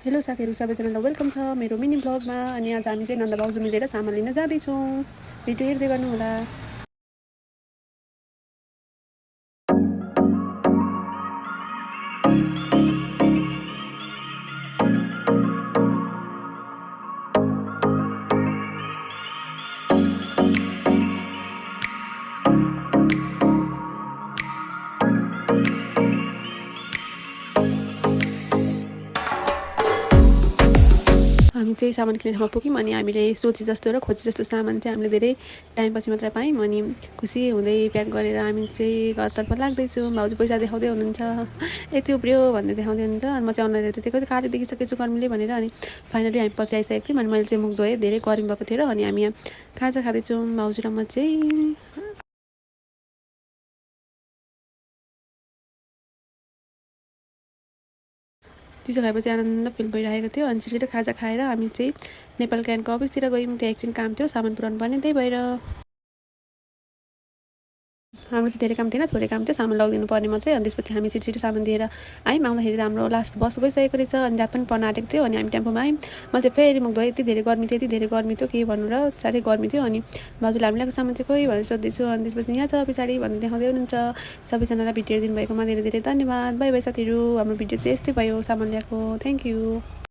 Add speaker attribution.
Speaker 1: Hello साथीहरू सबैजनालाई welcome छ मेरो मिनी ब्लगमा। अनि आज हामी चाहिँ नन्द भाउजू मिलेर सामान लिन जाँदैछौँ। भिडियो हेर्दै गर्नुहोला। हामी चाहिँ सामान किन्ने ठाउँमा पुग्यौँ अनि हामीले सोचे जस्तो र खोजे जस्तो सामान चाहिँ हामीले धेरै टाइमपछि मात्र पायौँ। अनि खुसी हुँदै प्याक गरेर हामी चाहिँ घरतर्फ लाग्दैछौँ। भाउजू पैसा देखाउँदै हुनुहुन्छ, यति उब्रियो भन्ने देखाउँदै हुनुहुन्छ। अनि म चाहिँ अनलाइन हेर्दै थिएँ, कति कार्य देखिसकेको छु गर्मीले भनेर। अनि फाइनली हामी पछि आइसकेको थियौँ। अनि मैले चाहिँ मुख धोएँ, धेरै गर्मी भएको थियो र। अनि हामी यहाँ खाजा खाँदैछौँ भाउजू र म चाहिँ। चिसो खाएपछि आनन्द फिल भइरहेको थियो। अनि छिटो खाजा खाएर हामी चाहिँ नेपाल क्यानको अफिसतिर गयौँ। त्यहाँ एकछिन काम थियो, सामान पुऱ्याउनु पर्ने, त्यही भएर हाम्रो चाहिँ धेरै काम थिएन, थोरै काम थियो, सामान लगिदिनु पर्ने मात्रै। अनि त्यसपछि हामी छिटो सामान दिएर आयौँ। आउँदाखेरि हाम्रो लास्ट बस गइसकेको रहेछ। अनि रात पनि पर्न आँटेको थियो। अनि हामी टेम्पोमा आयौँ। मैले चाहिँ फेरि मुख धोएँ, यति धेरै गर्मी थियो के भन्नु र, साह्रै गर्मी थियो। अनि भाउजूले हामी ल्याएको सामान चाहिँ खोइ भनेर सोध्दैछु। अनि त्यसपछि यहाँ छ पछाडि भनेर देखाउँदै हुनुहुन्छ। सबैजनालाई भिडियो दिनुभएकोमा धेरै धेरै धन्यवाद। बाई बाई साथीहरू। हाम्रो भिडियो चाहिँ यस्तै भयो, सामान ल्याएको। Thank you.